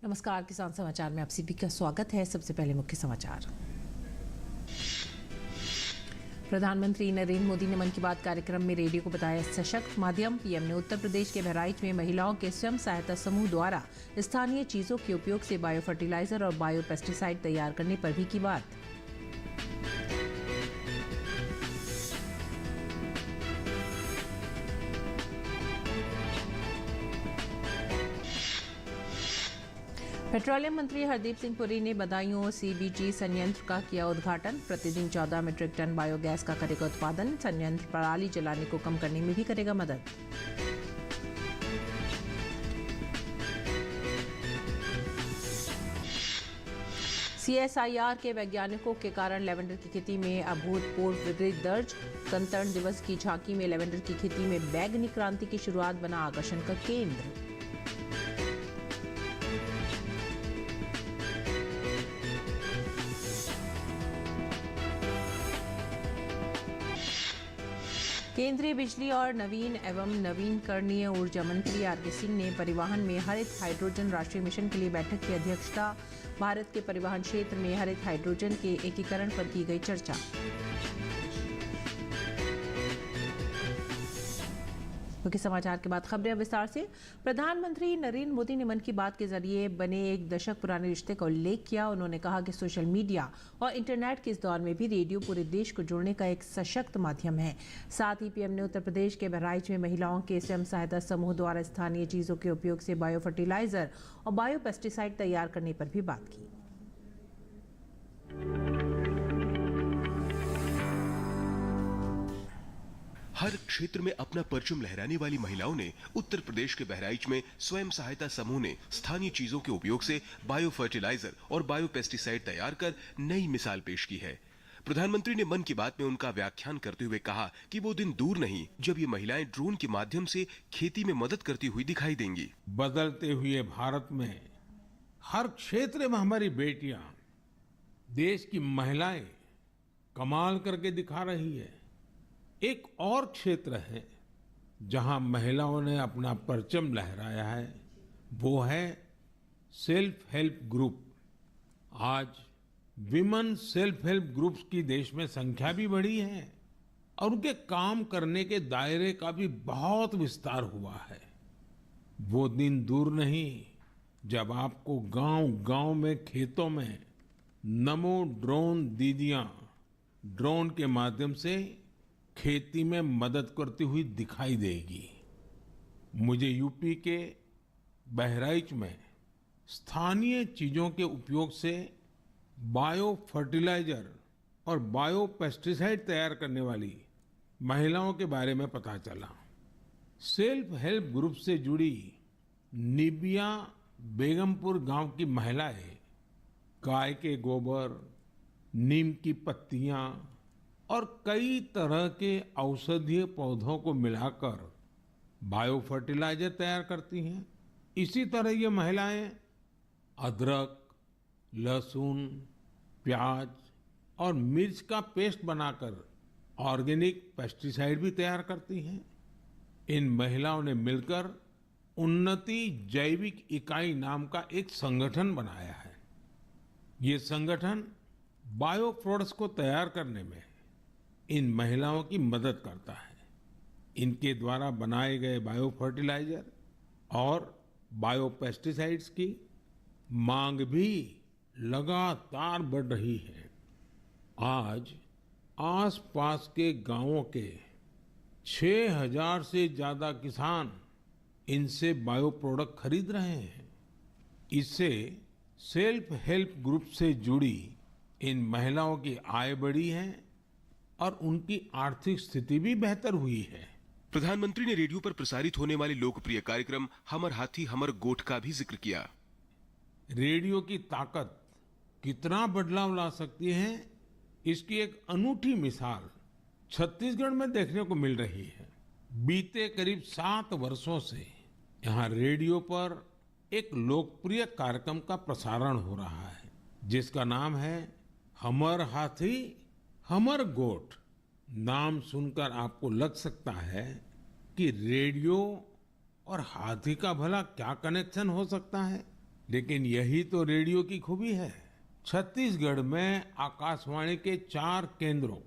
नमस्कार, किसान समाचार में आप सभी का स्वागत है। सबसे पहले मुख्य समाचार। प्रधानमंत्री नरेंद्र मोदी ने मन की बात कार्यक्रम में रेडियो को बताया सशक्त माध्यम। पीएम ने उत्तर प्रदेश के बहराइच में महिलाओं के स्वयं सहायता समूह द्वारा स्थानीय चीजों के उपयोग से बायो फर्टिलाइजर और बायो पेस्टिसाइड तैयार करने पर भी की बात। पेट्रोलियम मंत्री हरदीप सिंह पुरी ने बदायूं सीबीजी संयंत्र का किया उद्घाटन। प्रतिदिन 14 मीट्रिक टन बायोगैस का करेगा उत्पादन। संयंत्र पराली जलाने को कम करने में भी करेगा मदद। सीएसआईआर के वैज्ञानिकों के कारण लेवेंडर की खेती में अभूतपूर्व वृद्धि दर्ज। गणतंत्र दिवस की झांकी में लेवेंडर की खेती में बैगनी क्रांति की शुरुआत बना आकर्षण का केंद्र। केंद्रीय बिजली और नवीन एवं नवीनकरणीय ऊर्जा मंत्री आर के सिंह ने परिवहन में हरित हाइड्रोजन राष्ट्रीय मिशन के लिए बैठक की अध्यक्षता। भारत के परिवहन क्षेत्र में हरित हाइड्रोजन के एकीकरण पर की गई चर्चा। मुख्य समाचार के बाद खबरें विस्तार से। प्रधानमंत्री नरेंद्र मोदी ने मन की बात के जरिए बने एक दशक पुराने रिश्ते का उल्लेख किया। उन्होंने कहा कि सोशल मीडिया और इंटरनेट के इस दौर में भी रेडियो पूरे देश को जोड़ने का एक सशक्त माध्यम है। साथ ही पीएम ने उत्तर प्रदेश के बहराइच में महिलाओं के स्वयं सहायता समूह द्वारा स्थानीय चीजों के उपयोग से बायो फर्टिलाइजर और बायो पेस्टिसाइड तैयार करने पर भी बात की। हर क्षेत्र में अपना परचम लहराने वाली महिलाओं ने उत्तर प्रदेश के बहराइच में स्वयं सहायता समूह ने स्थानीय चीजों के उपयोग से बायो फर्टिलाइजर और बायो पेस्टिसाइड तैयार कर नई मिसाल पेश की है। प्रधानमंत्री ने मन की बात में उनका व्याख्यान करते हुए कहा कि वो दिन दूर नहीं जब ये महिलाएं ड्रोन के माध्यम से खेती में मदद करती हुई दिखाई देंगी। बदलते हुए भारत में हर क्षेत्र में हमारी बेटियां, देश की महिलाएं कमाल करके दिखा रही है। एक और क्षेत्र है जहां महिलाओं ने अपना परचम लहराया है, वो है सेल्फ हेल्प ग्रुप। आज विमेन सेल्फ हेल्प ग्रुप्स की देश में संख्या भी बढ़ी है और उनके काम करने के दायरे का भी बहुत विस्तार हुआ है। वो दिन दूर नहीं जब आपको गांव-गांव में, खेतों में नमो ड्रोन दीदियां ड्रोन के माध्यम से खेती में मदद करती हुई दिखाई देगी। मुझे यूपी के बहराइच में स्थानीय चीजों के उपयोग से बायो फर्टिलाइजर और बायो पेस्टिसाइड तैयार करने वाली महिलाओं के बारे में पता चला। सेल्फ हेल्प ग्रुप से जुड़ी निबिया बेगमपुर गांव की महिलाएं गाय के गोबर, नीम की पत्तियां और कई तरह के औषधीय पौधों को मिलाकर बायो फर्टिलाइजर तैयार करती हैं। इसी तरह ये महिलाएं अदरक, लहसुन, प्याज और मिर्च का पेस्ट बनाकर ऑर्गेनिक पेस्टिसाइड भी तैयार करती हैं। इन महिलाओं ने मिलकर उन्नति जैविक इकाई नाम का एक संगठन बनाया है। ये संगठन बायो प्रोडक्ट्स को तैयार करने में इन महिलाओं की मदद करता है। इनके द्वारा बनाए गए बायो फर्टिलाइजर और बायो पेस्टिसाइड्स की मांग भी लगातार बढ़ रही है। आज आसपास के गांवों के 6000 से ज्यादा किसान इनसे बायो प्रोडक्ट खरीद रहे हैं। इससे सेल्फ हेल्प ग्रुप से जुड़ी इन महिलाओं की आय बढ़ी है और उनकी आर्थिक स्थिति भी बेहतर हुई है। प्रधानमंत्री ने रेडियो पर प्रसारित होने वाले लोकप्रिय कार्यक्रम हमर हाथी हमर गोठ का भी जिक्र किया। रेडियो की ताकत कितना बदलाव ला सकती है, इसकी एक अनूठी मिसाल छत्तीसगढ़ में देखने को मिल रही है। बीते करीब 7 वर्षों से यहाँ रेडियो पर एक लोकप्रिय कार्यक्रम का प्रसारण हो रहा है, जिसका नाम है हमर हाथी हमर गोठ। नाम सुनकर आपको लग सकता है कि रेडियो और हाथी का भला क्या कनेक्शन हो सकता है, लेकिन यही तो रेडियो की खूबी है। छत्तीसगढ़ में आकाशवाणी के 4 केंद्रों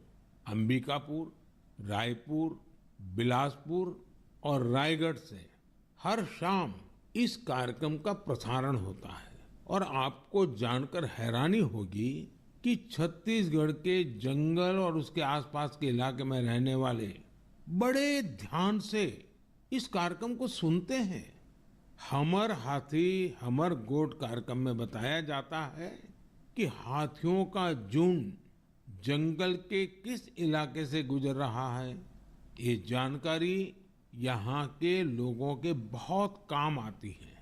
अंबिकापुर, रायपुर, बिलासपुर और रायगढ़ से हर शाम इस कार्यक्रम का प्रसारण होता है। और आपको जानकर हैरानी होगी कि छत्तीसगढ़ के जंगल और उसके आसपास के इलाके में रहने वाले बड़े ध्यान से इस कार्यक्रम को सुनते हैं। हमर हाथी हमर गोठ कार्यक्रम में बताया जाता है कि हाथियों का झुंड जंगल के किस इलाके से गुजर रहा है। ये जानकारी यहाँ के लोगों के बहुत काम आती है।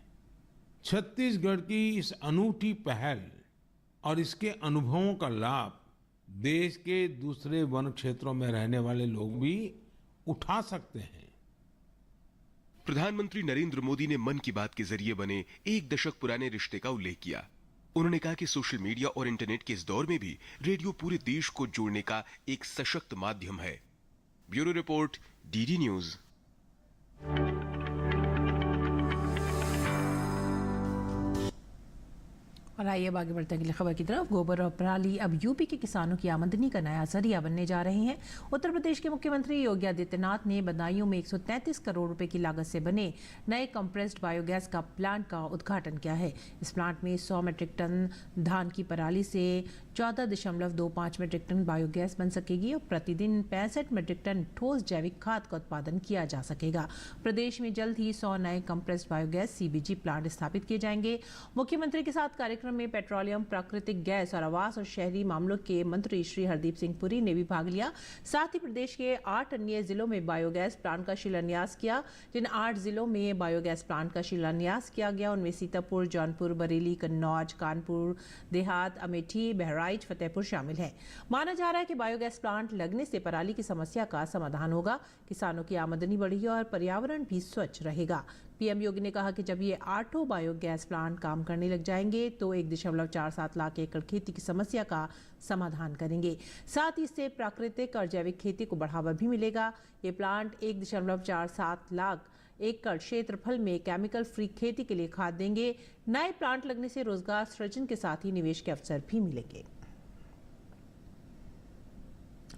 छत्तीसगढ़ की इस अनूठी पहल और इसके अनुभवों का लाभ देश के दूसरे वन क्षेत्रों में रहने वाले लोग भी उठा सकते हैं। प्रधानमंत्री नरेंद्र मोदी ने मन की बात के जरिए बने 1 दशक पुराने रिश्ते का उल्लेख किया। उन्होंने कहा कि सोशल मीडिया और इंटरनेट के इस दौर में भी रेडियो पूरे देश को जोड़ने का एक सशक्त माध्यम है। Bureau report, DD news. और आइए अब आगे बढ़ते अगली खबर की तरफ। गोबर और पराली अब यूपी के किसानों की आमदनी का नया जरिया बनने जा रहे हैं। उत्तर प्रदेश के मुख्यमंत्री योगी आदित्यनाथ ने बदायूं में 133 करोड़ रुपए की लागत से बने नए कंप्रेस्ड बायोगैस का प्लांट का उद्घाटन किया है। इस प्लांट में 100 मीट्रिक टन धान की पराली से 14.25 मीट्रिक टन बायोगैस बन सकेगी और प्रतिदिन 65 मीट्रिक टन ठोस जैविक खाद का उत्पादन किया जा सकेगा। प्रदेश में जल्द ही 100 नए कंप्रेस्ड बायोगैस सीबीजी प्लांट स्थापित किए जाएंगे। मुख्यमंत्री के साथ कार्यक्रम में पेट्रोलियम, प्राकृतिक गैस और आवास और शहरी मामलों के मंत्री श्री हरदीप सिंह पुरी ने भी भाग लिया। साथ ही प्रदेश के 8 अन्य जिलों में बायोगैस प्लांट का शिलान्यास किया। जिन 8 जिलों में बायोगैस प्लांट का शिलान्यास किया गया उनमें सीतापुर, जौनपुर, बरेली, कन्नौज, कानपुर देहात, अमेठी, बहराइच, फतेहपुर शामिल है। माना जा रहा है कि बायोगैस प्लांट लगने से पराली की समस्या का समाधान होगा, किसानों की आमदनी बढ़ेगी और पर्यावरण भी स्वच्छ रहेगा। पीएम योगी ने कहा कि जब ये 8 बायोगैस प्लांट काम करने लग जाएंगे तो 1.47 लाख एकड़ खेती की समस्या का समाधान करेंगे। साथ ही इससे प्राकृतिक और जैविक खेती को बढ़ावा भी मिलेगा। ये प्लांट 1.47 लाख एकड़ क्षेत्रफल में केमिकल फ्री खेती के लिए खाद देंगे। नए प्लांट लगने से रोजगार सृजन के साथ ही निवेश के अवसर भी मिलेंगे।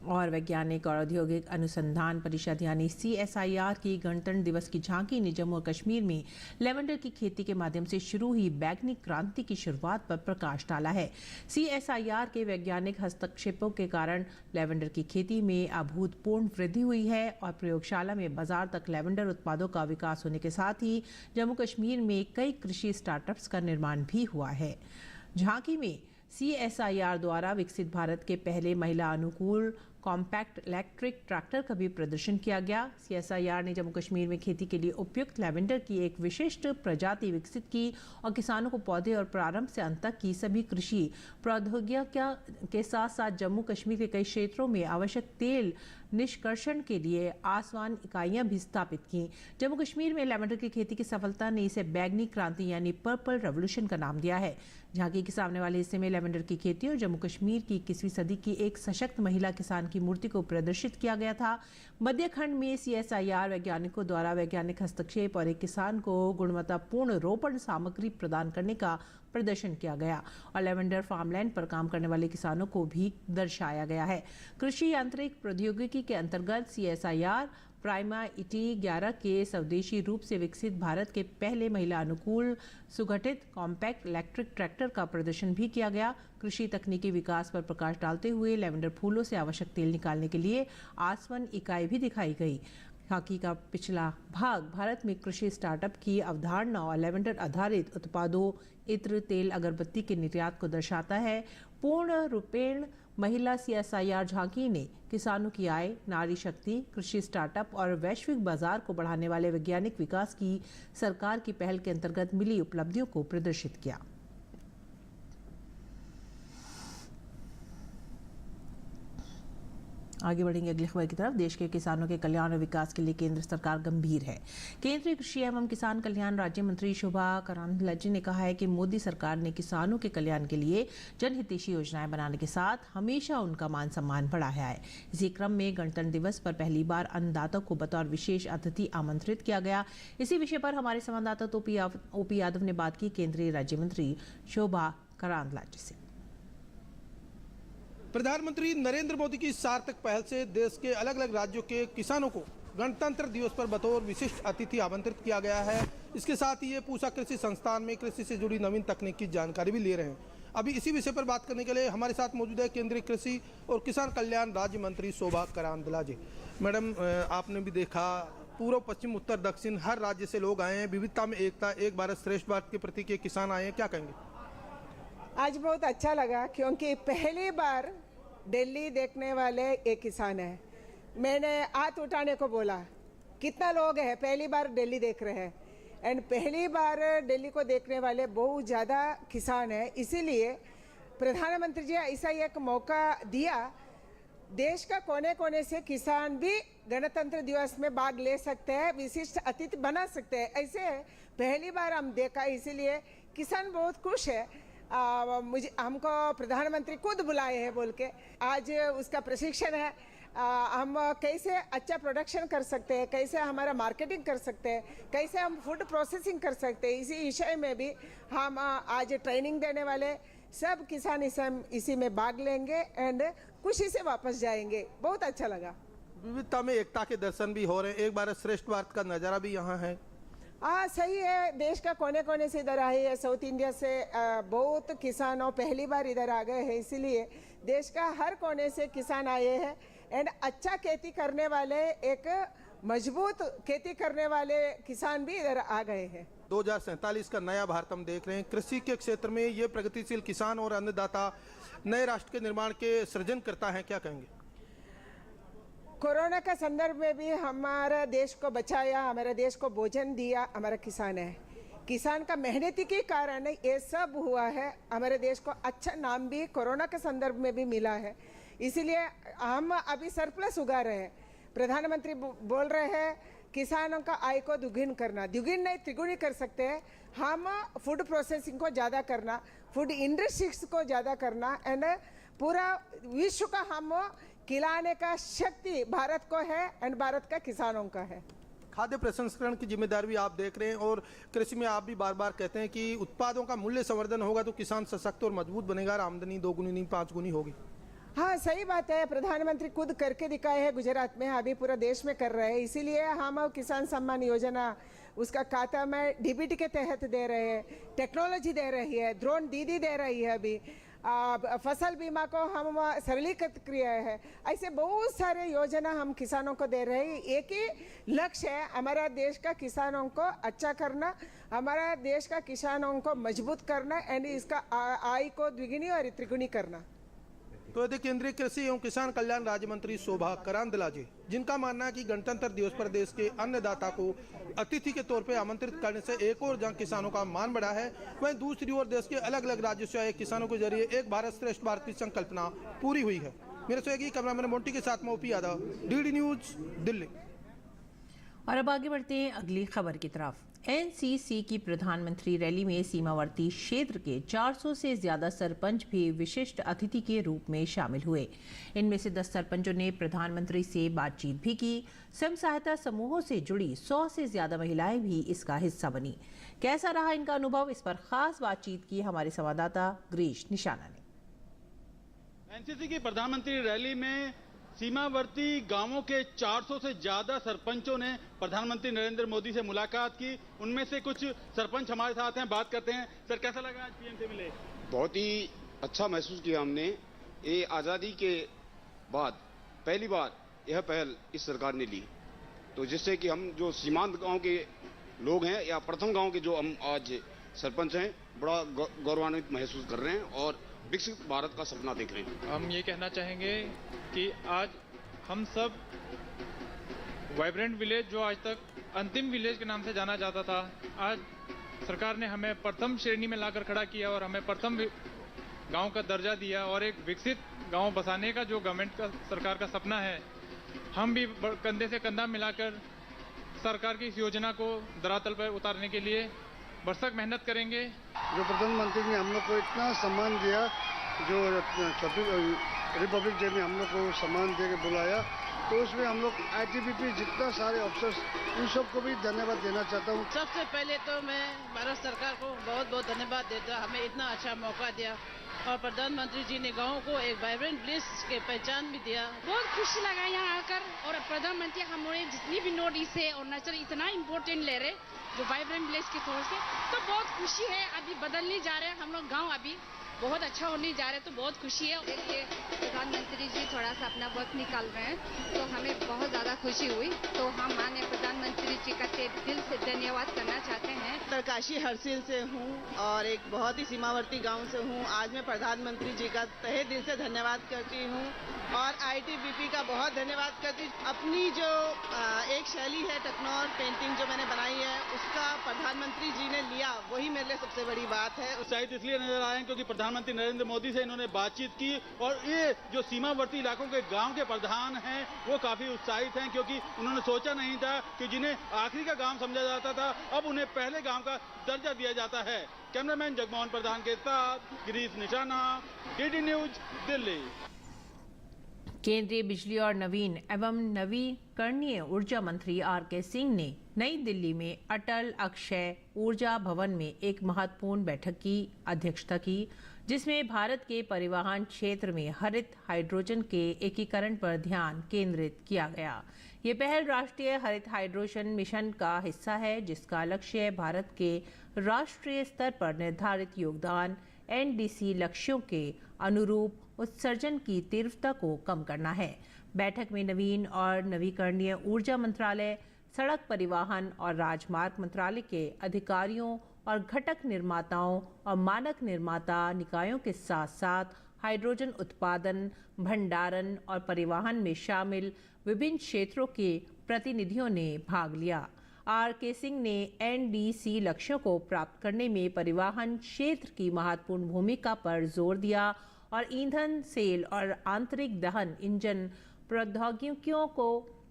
और वैज्ञानिक और औद्योगिक अनुसंधान परिषद यानी CSIR की गणतंत्र दिवस की झांकी ने जम्मू और कश्मीर में लेवेंडर की खेती के माध्यम से शुरू हुई बैगनी क्रांति की शुरुआत पर प्रकाश डाला है। CSIR के वैज्ञानिक हस्तक्षेपों के कारण लेवेंडर की खेती में अभूतपूर्व वृद्धि हुई है और प्रयोगशाला में बाजार तक लेवेंडर उत्पादों का विकास होने के साथ ही जम्मू कश्मीर में कई कृषि स्टार्टअप्स का निर्माण भी हुआ है। झांकी में CSIR द्वारा विकसित भारत के पहले महिला अनुकूल कॉम्पैक्ट इलेक्ट्रिक ट्रैक्टर का भी प्रदर्शन किया गया। CSIR ने जम्मू कश्मीर में खेती के लिए उपयुक्त लेवेंडर की एक विशिष्ट प्रजाति विकसित की और किसानों को पौधे और प्रारंभ से अंत तक की सभी कृषि प्रौद्योगिकियों के साथ साथ जम्मू कश्मीर के कई क्षेत्रों में आवश्यक तेल निष्कर्षण के लिए आसवन इकाइयां भी स्थापित की। जम्मू कश्मीर में लेवेंडर की खेती की सफलता ने इसे बैगनी क्रांति यानी पर्पल रेवोल्यूशन का नाम दिया है। झांकी के सामने वाले हिस्से में लेवेंडर की खेती और जम्मू कश्मीर की 21वीं सदी की एक सशक्त महिला किसान की मूर्ति को प्रदर्शित किया गया था। मध्य खंड में CSIR वैज्ञानिकों द्वारा वैज्ञानिक हस्तक्षेप और एक किसान को गुणवत्तापूर्ण रोपण सामग्री प्रदान करने का प्रदर्शन किया गया और लेवेंडर फार्मलैंड पर काम करने वाले किसानों को भी दर्शाया गया है। कृषि यांत्रिक प्रौद्योगिकी के अंतर्गत CSIR प्राइमा इटी 11 के स्वदेशी रूप से विकसित भारत के पहले महिला अनुकूल सुगठित कॉम्पैक्ट इलेक्ट्रिक ट्रैक्टर का प्रदर्शन भी किया गया। कृषि तकनीकी विकास पर प्रकाश डालते हुए लेवेंडर फूलों से आवश्यक तेल निकालने के लिए आसवन इकाई भी दिखाई गई। झांकी का पिछला भाग भारत में कृषि स्टार्टअप की अवधारणा और लेवेंडर आधारित उत्पादों, इत्र, तेल, अगरबत्ती के निर्यात को दर्शाता है। पूर्ण रूपेण महिला CSIR झांकी ने किसानों की आय, नारी शक्ति, कृषि स्टार्टअप और वैश्विक बाजार को बढ़ाने वाले वैज्ञानिक विकास की सरकार की पहल के अंतर्गत मिली उपलब्धियों को प्रदर्शित किया। आगे बढ़ेंगे अगली खबर की तरफ। देश के किसानों के कल्याण और विकास के लिए केंद्र सरकार गंभीर है। केंद्रीय कृषि एवं किसान कल्याण राज्य मंत्री शोभा करांदलाजे ने कहा है कि मोदी सरकार ने किसानों के कल्याण के लिए जनहितैषी योजनाएं बनाने के साथ हमेशा उनका मान सम्मान बढ़ाया है। इसी क्रम में गणतंत्र दिवस पर पहली बार अन्नदाता को बतौर विशेष अतिथि आमंत्रित किया गया। इसी विषय पर हमारे संवाददाता ओपी यादव ने बात की केंद्रीय राज्य मंत्री शोभा करांदलाजे से। प्रधानमंत्री नरेंद्र मोदी की सार्थक पहल से देश के अलग अलग राज्यों के किसानों को गणतंत्र दिवस पर बतौर विशिष्ट अतिथि आमंत्रित किया गया है। इसके साथ ही ये पूसा कृषि संस्थान में कृषि से जुड़ी नवीन तकनीक की जानकारी भी ले रहे हैं। अभी इसी विषय पर बात करने के लिए हमारे साथ मौजूद है केंद्रीय कृषि और किसान कल्याण राज्य मंत्री शोभा करांदलाजे। मैडम, आपने भी देखा पूर्व पश्चिम उत्तर दक्षिण हर राज्य से लोग आए हैं। विविधता में एकता, एक भारत श्रेष्ठ भारत के प्रति के किसान आए हैं, क्या कहेंगे? आज बहुत अच्छा लगा क्योंकि पहली बार दिल्ली देखने वाले एक किसान है। मैंने हाथ उठाने को बोला, कितना लोग हैं पहली बार दिल्ली देख रहे हैं, एंड पहली बार दिल्ली को देखने वाले बहुत ज़्यादा किसान हैं। इसीलिए प्रधानमंत्री जी ऐसा एक मौका दिया, देश का कोने कोने से किसान भी गणतंत्र दिवस में भाग ले सकते हैं, विशिष्ट अतिथि बना सकते हैं। ऐसे पहली बार हम देखा, इसीलिए किसान बहुत खुश है। हमको प्रधानमंत्री खुद बुलाए हैं बोल के आज उसका प्रशिक्षण है। हम कैसे अच्छा प्रोडक्शन कर सकते हैं, कैसे हमारा मार्केटिंग कर सकते हैं, कैसे हम फूड प्रोसेसिंग कर सकते हैं, इसी विषय में भी हम आज ट्रेनिंग देने वाले सब किसान इसी में भाग लेंगे एंड खुशी से वापस जाएंगे। बहुत अच्छा लगा। विविधता में एकता के दर्शन भी हो रहे हैं, एक भारत श्रेष्ठ भारत का नज़ारा भी यहाँ है। हाँ, सही है। देश का कोने कोने से इधर आए हैं, साउथ इंडिया से बहुत किसानों पहली बार इधर आ गए हैं, इसीलिए देश का हर कोने से किसान आए हैं एंड अच्छा खेती करने वाले, एक मजबूत खेती करने वाले किसान भी इधर आ गए हैं। 2047 का नया भारत हम देख रहे हैं। कृषि के क्षेत्र में ये प्रगतिशील किसान और अन्नदाता नए राष्ट्र के निर्माण के सृजन करता है, क्या कहेंगे? कोरोना का संदर्भ में भी हमारा देश को बचाया, हमारे देश को भोजन दिया हमारा किसान है। किसान का मेहनती के कारण ये सब हुआ है। हमारे देश को अच्छा नाम भी कोरोना के संदर्भ में भी मिला है, इसीलिए हम अभी सरप्लस उगा रहे हैं। प्रधानमंत्री बोल रहे हैं किसानों का आय को दुगुनी करना, दुगुनी नहीं त्रिगुनी कर सकते हैं हम। फूड प्रोसेसिंग को ज़्यादा करना, फूड इंडस्ट्रीज को ज़्यादा करना एंड पूरा विश्व का हम खिलाने का शक्ति भारत को है एंड भारत का किसानों का है। खाद्य प्रसंस्करण की जिम्मेदारी भी आप देख रहे हैं और कृषि में आप भी बार बार कहते हैं कि उत्पादों का मूल्य संवर्धन होगा तो किसान सशक्त और मजबूत बनेगा, आमदनी 2 गुनी नहीं 5 गुनी होगी। हाँ, सही बात है। प्रधानमंत्री खुद करके दिखाए हैं गुजरात में, अभी पूरा देश में कर रहे हैं। इसीलिए हम किसान सम्मान योजना उसका खाता में डीबीटी के तहत दे रहे हैं, टेक्नोलॉजी दे रही है, ड्रोन दीदी दे रही है, अभी फसल बीमा को हम सरलीकृत किया है। ऐसे बहुत सारे योजना हम किसानों को दे रहे हैं। एक ही लक्ष्य है, हमारा देश का किसानों को अच्छा करना, हमारा देश का किसानों को मजबूत करना एंड इसका आय को द्विगुनी और त्रिगुनी करना। तो यदि केंद्रीय कृषि एवं किसान कल्याण राज्य मंत्री शोभा करांदलाजे, जिनका मानना है कि गणतंत्र दिवस पर देश के अन्नदाता को अतिथि के तौर पर आमंत्रित करने से एक और जहां किसानों का मान बढ़ा है, वहीं दूसरी ओर देश के अलग अलग राज्यों से आए किसानों के जरिए एक भारत श्रेष्ठ भारत की संकल्पना पूरी हुई है। मेरे सहयोगी कैमरामैन मोंटी के साथ में OP Yadav, DD news, Delhi. और अब आगे बढ़ते हैं अगली खबर की तरफ। एनसीसी की प्रधानमंत्री रैली में सीमावर्ती क्षेत्र के 400 से ज्यादा सरपंच भी विशिष्ट अतिथि के रूप में शामिल हुए। इनमें से 10 सरपंचों ने प्रधानमंत्री से बातचीत भी की। स्वयं सहायता समूहों से जुड़ी 100 से ज्यादा महिलाएं भी इसका हिस्सा बनी। कैसा रहा इनका अनुभव, इस पर खास बातचीत की हमारे संवाददाता गिरीश निशाना ने। एनसीसी की प्रधानमंत्री रैली में सीमावर्ती गांवों के 400 से ज्यादा सरपंचों ने प्रधानमंत्री नरेंद्र मोदी से मुलाकात की। उनमें से कुछ सरपंच हमारे साथ हैं, बात करते हैं। सर, कैसा लगा आज पीएम से मिले? बहुत ही अच्छा महसूस किया हमने। ये आज़ादी के बाद पहली बार यह पहल इस सरकार ने ली, तो जिससे कि हम जो सीमांत गांव के लोग हैं या प्रथम गांव के जो हम आज सरपंच हैं, बड़ा गौरवान्वित महसूस कर रहे हैं और विकसित भारत का सपना देख रहे हैं। हम ये कहना चाहेंगे कि आज हम सब वाइब्रेंट विलेज, जो आज तक अंतिम विलेज के नाम से जाना जाता था, आज सरकार ने हमें प्रथम श्रेणी में लाकर खड़ा किया और हमें प्रथम गांव का दर्जा दिया और एक विकसित गांव बसाने का जो गवर्नमेंट का सरकार का सपना है, हम भी कंधे से कंधा मिलाकर सरकार की इस योजना को धरातल पर उतारने के लिए भरसक मेहनत करेंगे। जो प्रधानमंत्री ने हम लोग को इतना सम्मान दिया, जो रिपब्लिक डे में हम लोग को सम्मान दे के बुलाया, तो उसमें हम लोग आईटीबीपी जितना सारे अफसर्स उन सबको भी धन्यवाद देना चाहता हूँ। सबसे पहले तो मैं भारत सरकार को बहुत बहुत धन्यवाद देता, हमें इतना अच्छा मौका दिया और प्रधानमंत्री जी ने गाँव को एक वाइब्रेंट प्लेस के पहचान भी दिया। बहुत खुशी लगा यहाँ आकर और प्रधानमंत्री हमारे जितनी भी नॉर्थ ईस्ट है और नेचर इतना इम्पोर्टेंट ले रहे जो वाइब्रेंट प्लेस के तौर से, तो बहुत खुशी है। अभी बदलने जा रहे हैं हम लोग, गाँव अभी बहुत अच्छा होने जा रहा है, तो बहुत खुशी है। देखिए प्रधानमंत्री जी थोड़ा सा अपना वक्त निकाल रहे हैं, तो हमें बहुत ज़्यादा खुशी हुई। तो हम माननीय प्रधानमंत्री जी का दिल से धन्यवाद करना चाहते हैं। उत्तरकाशी हरसिल से हूँ और एक बहुत ही सीमावर्ती गांव से हूँ। आज मैं प्रधानमंत्री जी का तहे दिल से धन्यवाद करती हूँ और आईटीबीपी का बहुत धन्यवाद करती हूँ। अपनी जो एक शैली है टकनौर पेंटिंग जो मैंने बनाई है, उसका प्रधानमंत्री जी ने लिया, वही मेरे लिए सबसे बड़ी बात है। उत्साहित इसलिए नजर आए हैं क्योंकि प्रधानमंत्री नरेंद्र मोदी से इन्होंने बातचीत की और ये जो सीमावर्ती इलाकों के गांव के प्रधान हैं वो काफी उत्साहित हैं, क्योंकि उन्होंने सोचा नहीं था कि जिन्हें आखिरी का गांव समझा जाता था, अब उन्हें पहले गांव का दर्जा दिया जाता है। कैमरामैन जगमोहन प्रधान के साथ गिरीश निशाना, डीडी न्यूज, दिल्ली। केंद्रीय बिजली और नवीन एवं नवीकरणीय ऊर्जा मंत्री आर.के. सिंह ने नई दिल्ली में अटल अक्षय ऊर्जा भवन में एक महत्वपूर्ण बैठक की अध्यक्षता की, जिसमें भारत के परिवहन क्षेत्र में हरित हाइड्रोजन के एकीकरण पर ध्यान केंद्रित किया गया। ये पहल राष्ट्रीय हरित हाइड्रोजन मिशन का हिस्सा है, जिसका लक्ष्य भारत के राष्ट्रीय स्तर पर निर्धारित योगदान एनडीसी लक्ष्यों के अनुरूप उत्सर्जन की तीव्रता को कम करना है। बैठक में नवीन और नवीकरणीय ऊर्जा मंत्रालय, सड़क परिवहन और राजमार्ग मंत्रालय के अधिकारियों और घटक निर्माताओं और मानक निर्माता निकायों के साथ साथ हाइड्रोजन उत्पादन, भंडारण और परिवहन में शामिल विभिन्न क्षेत्रों के प्रतिनिधियों ने भाग लिया। आर.के. सिंह ने एनडीसी लक्ष्यों को प्राप्त करने में परिवहन क्षेत्र की महत्वपूर्ण भूमिका पर जोर दिया और ईंधन सेल और आंतरिक दहन इंजन प्रौद्योगिकियों को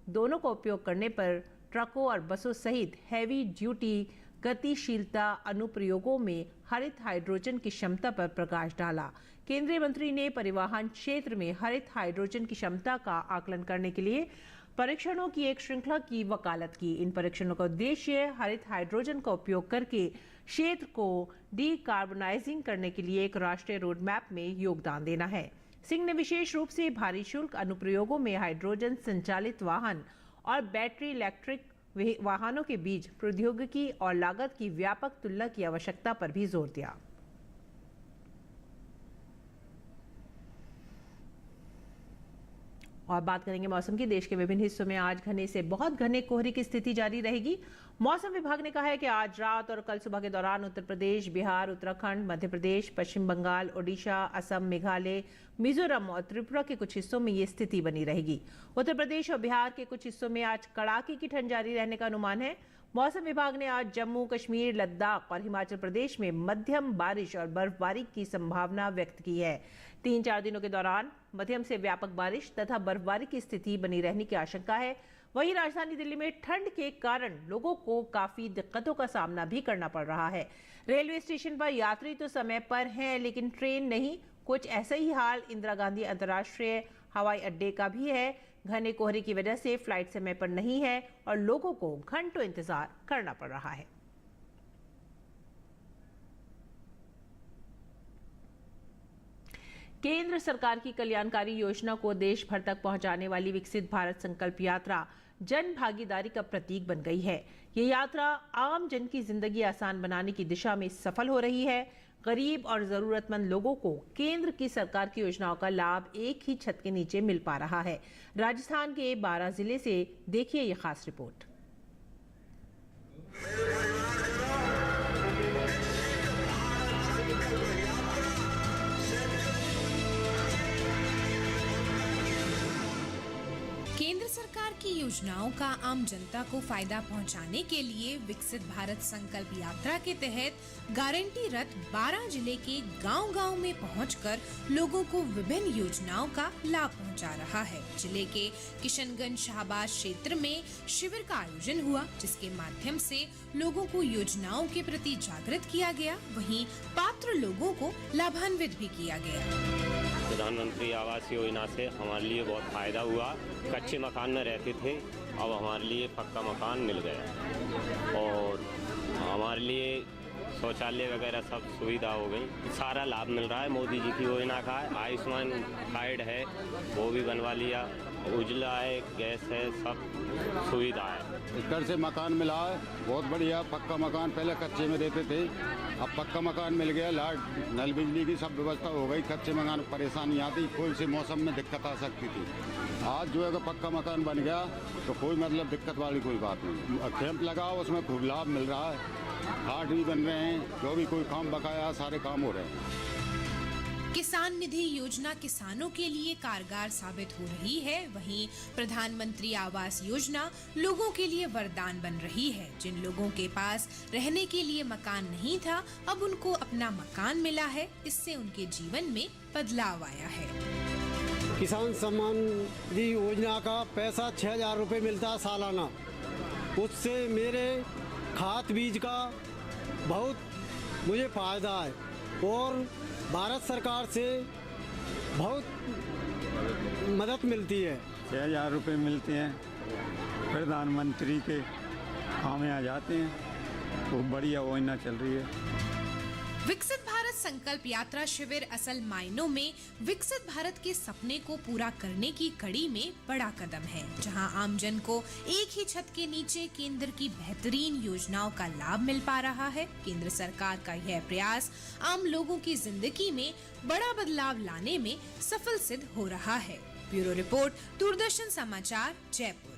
दोनों को उपयोग करने पर ट्रकों और बसों सहित हैवी ड्यूटी गतिशीलता अनुप्रयोगों में हरित हाइड्रोजन की क्षमता पर प्रकाश डाला। केंद्रीय मंत्री ने परिवहन क्षेत्र में हरित हाइड्रोजन की क्षमता का आकलन करने के लिए परीक्षणों की एक श्रृंखला की वकालत की। इन परीक्षणों का उद्देश्य हरित हाइड्रोजन का उपयोग करके क्षेत्र को डीकार्बोनाइजिंग करने के लिए एक राष्ट्रीय रोड मैप में योगदान देना है। सिंह ने विशेष रूप से भारी शुल्क अनुप्रयोगों में हाइड्रोजन संचालित वाहन और बैटरी इलेक्ट्रिक वाहनों के बीच प्रौद्योगिकी और लागत की व्यापक तुलना की आवश्यकता पर भी जोर दिया। और बात करेंगे मौसम की। देश के विभिन्न हिस्सों में आज घने से बहुत घने कोहरे की स्थिति जारी रहेगी। मौसम विभाग ने कहा है कि आज रात और कल सुबह के दौरान उत्तर प्रदेश, बिहार, उत्तराखंड, मध्य प्रदेश, पश्चिम बंगाल, ओडिशा, असम, मेघालय, मिजोरम और त्रिपुरा के कुछ हिस्सों में ये स्थिति बनी रहेगी। उत्तर प्रदेश और बिहार के कुछ हिस्सों में आज कड़ाके की ठंड जारी रहने का अनुमान है। मौसम विभाग ने आज जम्मू कश्मीर, लद्दाख और हिमाचल प्रदेश में मध्यम बारिश और बर्फबारी की संभावना व्यक्त की है। 3-4 दिनों के दौरान मध्यम से व्यापक बारिश तथा बर्फबारी की स्थिति बनी रहने की आशंका है। वहीं राजधानी दिल्ली में ठंड के कारण लोगों को काफी दिक्कतों का सामना भी करना पड़ रहा है। रेलवे स्टेशन पर यात्री तो समय पर हैं, लेकिन ट्रेन नहीं। कुछ ऐसा ही हाल इंदिरा गांधी अंतर्राष्ट्रीय हवाई अड्डे का भी है। घने कोहरे की वजह से फ्लाइट समय पर नहीं है और लोगों को घंटों इंतजार करना पड़ रहा है। केंद्र सरकार की कल्याणकारी योजना को देश भर तक पहुंचाने वाली विकसित भारत संकल्प यात्रा जन भागीदारी का प्रतीक बन गई है। ये यात्रा आम जन की जिंदगी आसान बनाने की दिशा में सफल हो रही है। गरीब और जरूरतमंद लोगों को केंद्र की सरकार की योजनाओं का लाभ एक ही छत के नीचे मिल पा रहा है। राजस्थान के 12 जिले से देखिए ये खास रिपोर्ट। केंद्र सरकार की योजनाओं का आम जनता को फायदा पहुंचाने के लिए विकसित भारत संकल्प यात्रा के तहत गारंटी रथ 12 जिले के गांव-गांव में पहुंचकर लोगों को विभिन्न योजनाओं का लाभ पहुंचा रहा है। जिले के किशनगंज शाहबाद क्षेत्र में शिविर का आयोजन हुआ, जिसके माध्यम से लोगों को योजनाओं के प्रति जागृत किया गया, वहीं पात्र लोगों को लाभान्वित भी किया गया। प्रधानमंत्री आवास योजना से हमारे लिए बहुत फायदा हुआ। कच्चे मकान में रहते थे, अब हमारे लिए पक्का मकान मिल गया और हमारे लिए शौचालय वगैरह सब सुविधा हो गई। सारा लाभ मिल रहा है। मोदी जी की योजना का है, आयुष्मान कार्ड है वो भी बनवा लिया, उजला है, गैस है, सब सुविधा है। घर से मकान मिला है, बहुत बढ़िया। पक्का मकान, पहले कच्चे में रहते थे, अब पक्का मकान मिल गया। लाइट नल बिजली की सब व्यवस्था हो गई। कच्चे मकान परेशानी आती, कोई से मौसम में दिक्कत आ सकती थी। आज जो है पक्का मकान बन गया तो कोई मतलब दिक्कत वाली कोई बात नहीं। कैंप लगाओ, उसमें खूब लाभ मिल रहा है। हाट भी बन रहे हैं, जो भी कोई काम बकाया सारे काम हो रहे हैं। किसान निधि योजना किसानों के लिए कारगर साबित हो रही है, वहीं प्रधानमंत्री आवास योजना लोगों के लिए वरदान बन रही है। जिन लोगों के पास रहने के लिए मकान नहीं था, अब उनको अपना मकान मिला है। इससे उनके जीवन में बदलाव आया है। किसान सम्मान निधि योजना का पैसा 6,000 रुपये मिलता है सालाना। उससे मेरे खाद बीज का बहुत मुझे फायदा है और भारत सरकार से बहुत मदद मिलती है। 6,000 रुपये मिलते हैं, प्रधानमंत्री के काम में आ जाते हैं, बहुत बढ़िया योजना चल रही है। विकसित भारत संकल्प यात्रा शिविर असल मायनों में विकसित भारत के सपने को पूरा करने की कड़ी में बड़ा कदम है, जहां आमजन को एक ही छत के नीचे केंद्र की बेहतरीन योजनाओं का लाभ मिल पा रहा है। केंद्र सरकार का यह प्रयास आम लोगों की जिंदगी में बड़ा बदलाव लाने में सफल सिद्ध हो रहा है। ब्यूरो रिपोर्ट, दूरदर्शन समाचार, जयपुर।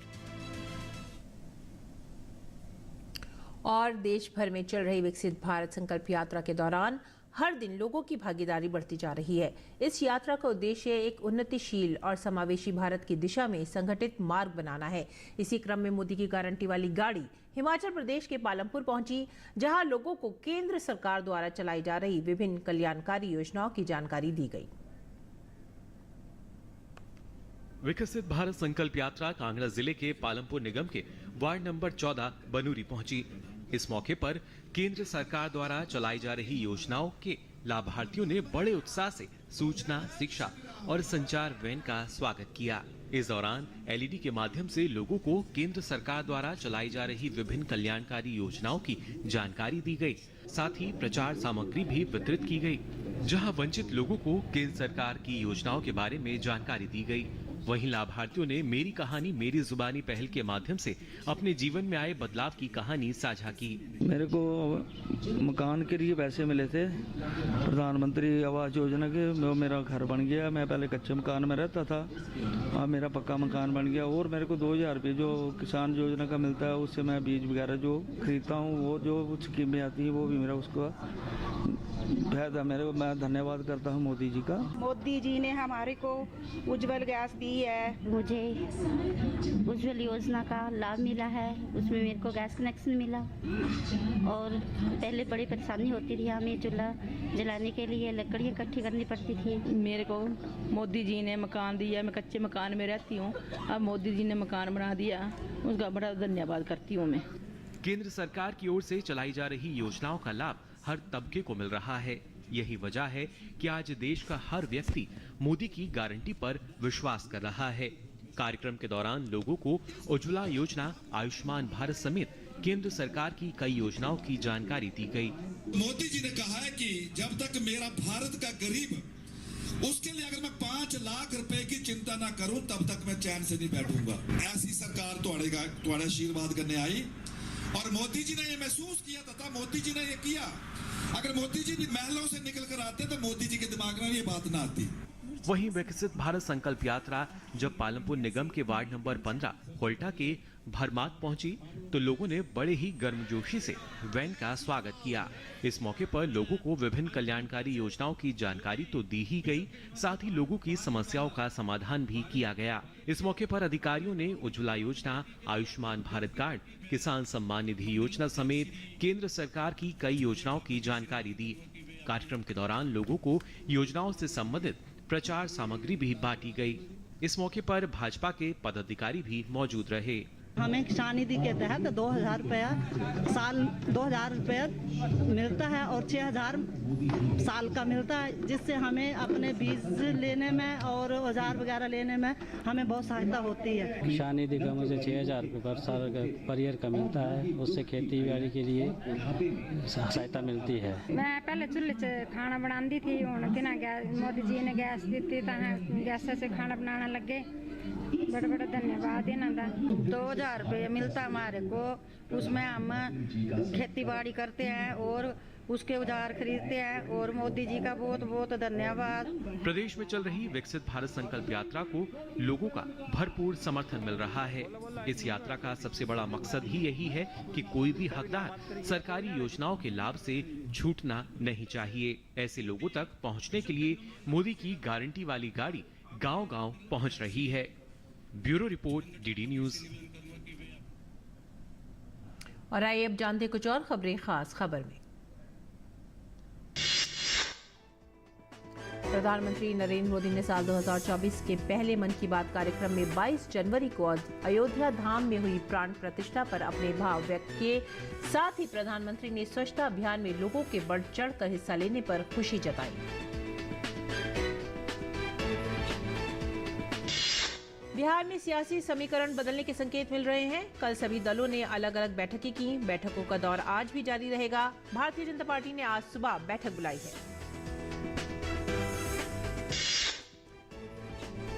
और देश भर में चल रही विकसित भारत संकल्प यात्रा के दौरान हर दिन लोगों की भागीदारी बढ़ती जा रही है। इस यात्रा का उद्देश्य एक उन्नतिशील और समावेशी भारत की दिशा में संगठित मार्ग बनाना है। इसी क्रम में मोदी की गारंटी वाली गाड़ी हिमाचल प्रदेश के पालमपुर पहुंची, जहां लोगों को केंद्र सरकार द्वारा चलाई जा रही विभिन्न कल्याणकारी योजनाओं की जानकारी दी गई। विकसित भारत संकल्प यात्रा कांगड़ा जिले के पालमपुर निगम के वार्ड नंबर 14 बनूरी पहुंची। इस मौके पर केंद्र सरकार द्वारा चलाई जा रही योजनाओं के लाभार्थियों ने बड़े उत्साह से सूचना, शिक्षा और संचार वैन का स्वागत किया। इस दौरान एलईडी के माध्यम से लोगों को केंद्र सरकार द्वारा चलाई जा रही विभिन्न कल्याणकारी योजनाओं की जानकारी दी गई। साथ ही प्रचार सामग्री भी वितरित की गई, जहां वंचित लोगों को केंद्र सरकार की योजनाओं के बारे में जानकारी दी गई। वहीं लाभार्थियों ने मेरी कहानी मेरी जुबानी पहल के माध्यम से अपने जीवन में आए बदलाव की कहानी साझा की। मेरे को मकान के लिए पैसे मिले थे प्रधानमंत्री आवास योजना के, मेरा घर बन गया। मैं पहले कच्चे मकान में रहता था, अब मेरा पक्का मकान बन गया। और मेरे को 2,000 रुपये जो किसान योजना का मिलता है, उससे मैं बीज वगैरह जो खरीदता हूँ, वो जो स्कीमें आती हैं वो भी मेरा उसका फायदा। मैं धन्यवाद करता हूँ मोदी जी का। मोदी जी ने हमारे को उज्जवल गैस दी है। मुझे उज्जवल योजना का लाभ मिला है, उसमें मेरे को गैस कनेक्शन मिला। और पहले बड़ी परेशानी होती थी, हमें चूल्हा जलाने के लिए लकड़ियाँ इकट्ठी करनी पड़ती थी। मेरे को मोदी जी ने मकान दिया, मैं कच्चे मकान में रहती हूँ, अब मोदी जी ने मकान बना दिया, उसका बड़ा धन्यवाद करती हूँ मैं। केंद्र सरकार की ओर से चलाई जा रही योजनाओं का लाभ हर तबके को मिल रहा है। यही वजह है कि आज देश का हर व्यक्ति मोदी की गारंटी पर विश्वास कर रहा है। कार्यक्रम के दौरान लोगों को उज्ज्वला योजना, आयुष्मान भारत समेत केंद्र सरकार की कई योजनाओं की जानकारी दी गई। मोदी जी ने कहा है कि जब तक मेरा भारत का गरीब, उसके लिए अगर मैं 5 लाख रुपए की चिंता ना करूं, तब तक मैं चैन से नहीं बैठूंगा। ऐसी सरकार तुम्हारे आशीर्वाद करने आई और मोदी जी ने ये महसूस किया तथा मोदी जी ने ये किया। अगर मोदी जी भी महलों से निकल कर आते तो मोदी जी के दिमाग में ये बात ना आती। वहीं विकसित भारत संकल्प यात्रा जब पालमपुर निगम के वार्ड नंबर 15 कोल्टा के भरमार पहुंची तो लोगों ने बड़े ही गर्मजोशी से वैन का स्वागत किया। इस मौके पर लोगों को विभिन्न कल्याणकारी योजनाओं की जानकारी तो दी ही गई, साथ ही लोगों की समस्याओं का समाधान भी किया गया। इस मौके पर अधिकारियों ने उज्ज्वला योजना, आयुष्मान भारत कार्ड, किसान सम्मान निधि योजना समेत केंद्र सरकार की कई योजनाओं की जानकारी दी। कार्यक्रम के दौरान लोगों को योजनाओं से संबंधित प्रचार सामग्री भी बांटी गई। इस मौके पर भाजपा के पदाधिकारी भी मौजूद रहे। हमें किसान निधि के तहत 2000 रुपया साल 2000 रुपया मिलता है और 6000 साल का मिलता है, जिससे हमें अपने बीज लेने में और औजार वगैरह लेने में हमें बहुत सहायता होती है। किसान निधि का मुझे 6000 रुपये पर साल पर ईयर का मिलता है, उससे खेती बाड़ी के लिए सहायता मिलती है। मैं पहले चूल्हे से खाना बनाती थी, मोदी जी ने गैस दी थी, गैस से खाना बनाने लग गए। बड़ा बड़ा धन्यवाद इन्हों का। 2000 रुपये मिलता हमारे को, उसमें हम खेती बाड़ी करते हैं और उसके औजार खरीदते हैं और मोदी जी का बहुत बहुत धन्यवाद। प्रदेश में चल रही विकसित भारत संकल्प यात्रा को लोगों का भरपूर समर्थन मिल रहा है। इस यात्रा का सबसे बड़ा मकसद ही यही है कि कोई भी हकदार सरकारी योजनाओं के लाभ से छूटना नहीं चाहिए। ऐसे लोगों तक पहुंचने के लिए मोदी की गारंटी वाली गाड़ी गांव-गांव पहुंच रही है। Bureau report, DD news. और आइए अब जानते कुछ और खबरें खास खबर में। प्रधानमंत्री नरेंद्र मोदी ने साल 2024 के पहले मन की बात कार्यक्रम में 22 जनवरी को अयोध्या धाम में हुई प्राण प्रतिष्ठा पर अपने भाव व्यक्त किए। साथ ही प्रधानमंत्री ने स्वच्छता अभियान में लोगों के बढ़ चढ़कर हिस्सा लेने पर खुशी जताई। बिहार में सियासी समीकरण बदलने के संकेत मिल रहे हैं। कल सभी दलों ने अलग अलग बैठकें की। बैठकों का दौर आज भी जारी रहेगा। भारतीय जनता पार्टी ने आज सुबह बैठक बुलाई है।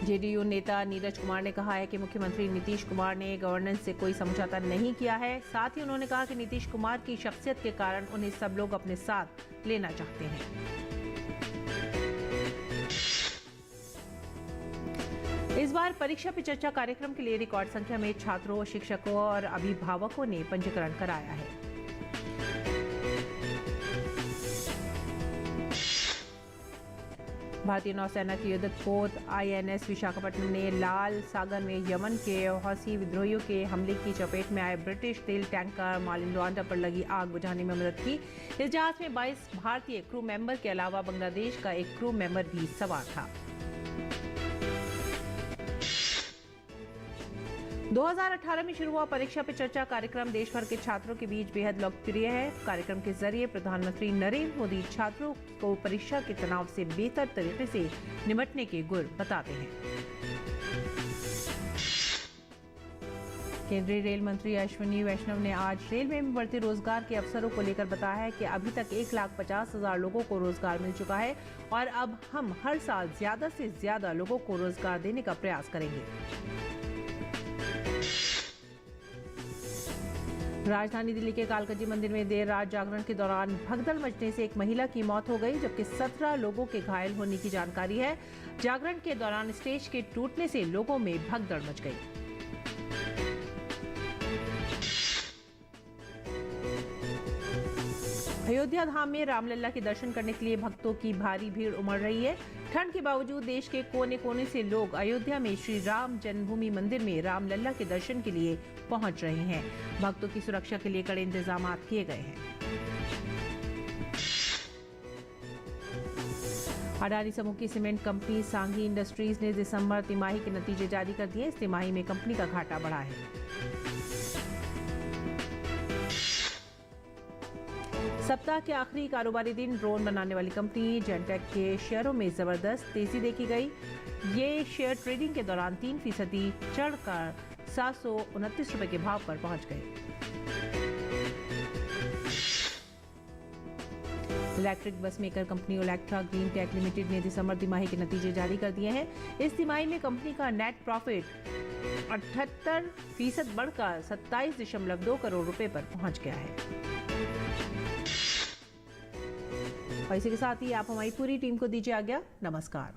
जेडीयू नेता नीरज कुमार ने कहा है कि मुख्यमंत्री नीतीश कुमार ने गवर्नेंस से कोई समझौता नहीं किया है। साथ ही उन्होंने कहा कि नीतीश कुमार की शख्सियत के कारण उन्हें सब लोग अपने साथ लेना चाहते हैं। इस बार परीक्षा पे चर्चा कार्यक्रम के लिए रिकॉर्ड संख्या में छात्रों, शिक्षकों और अभिभावकों ने पंजीकरण कराया है। भारतीय नौसेना की युद्धक पोत INS विशाखापट्टनम ने लाल सागर में यमन के हौसी विद्रोहियों के हमले की चपेट में आए ब्रिटिश तेल टैंकर मालिन लुआंडा पर लगी आग बुझाने में मदद की। इस जहाज में 22 भारतीय क्रू मेंबर के अलावा बांग्लादेश का एक क्रू मेंबर भी सवार था। 2018 में शुरू हुआ परीक्षा पे चर्चा कार्यक्रम देश भर के छात्रों के बीच बेहद लोकप्रिय है। कार्यक्रम के जरिए प्रधानमंत्री नरेंद्र मोदी छात्रों को परीक्षा के तनाव से बेहतर तरीके से निपटने के गुर बताते हैं। केंद्रीय रेल मंत्री अश्विनी वैष्णव ने आज रेलवे में बढ़ते रोजगार के अवसरों को लेकर बताया है कि अभी तक 1,50,000 लोगों को रोजगार मिल चुका है और अब हम हर साल ज्यादा से ज्यादा लोगों को रोजगार देने का प्रयास करेंगे। राजधानी दिल्ली के कालकाजी मंदिर में देर रात जागरण के दौरान भगदड़ मचने से एक महिला की मौत हो गई, जबकि 17 लोगों के घायल होने की जानकारी है। जागरण के दौरान स्टेज के टूटने से लोगों में भगदड़ मच गई। अयोध्या धाम में रामलला के दर्शन करने के लिए भक्तों की भारी भीड़ उमड़ रही है। ठंड के बावजूद देश के कोने कोने से लोग अयोध्या में श्री राम जन्मभूमि मंदिर में रामलला के दर्शन के लिए पहुंच रहे हैं। भक्तों की सुरक्षा के लिए कड़े इंतजाम किए गए हैं। अडानी समूह की सीमेंट कंपनी सांघी इंडस्ट्रीज ने दिसंबर तिमाही के नतीजे जारी कर दिए। इस तिमाही में कंपनी का घाटा बढ़ा है। सप्ताह के आखिरी कारोबारी दिन ड्रोन बनाने वाली कंपनी जेनटेक के शेयरों में जबरदस्त तेजी देखी गई। ये शेयर ट्रेडिंग के दौरान 3% चढ़कर 729 रुपए के भाव पर पहुंच गए। Electric bus maker company Olectra Greentech limited ने दिसंबर तिमाही के नतीजे जारी कर दिए हैं। इस तिमाही में कंपनी का नेट प्रॉफिट 78% बढ़कर 27.2 करोड़ रुपए पर पहुंच गया है। और इसी के साथ ही आप हमारी पूरी टीम को दीजिए आज्ञा। नमस्कार।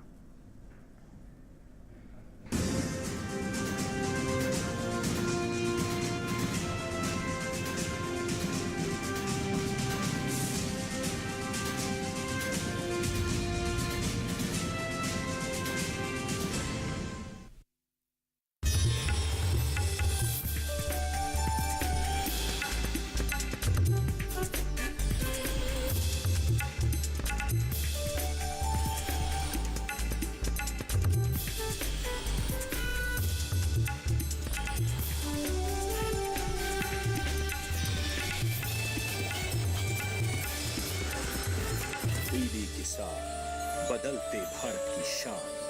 डीडी किसान, बदलते भारत की शान।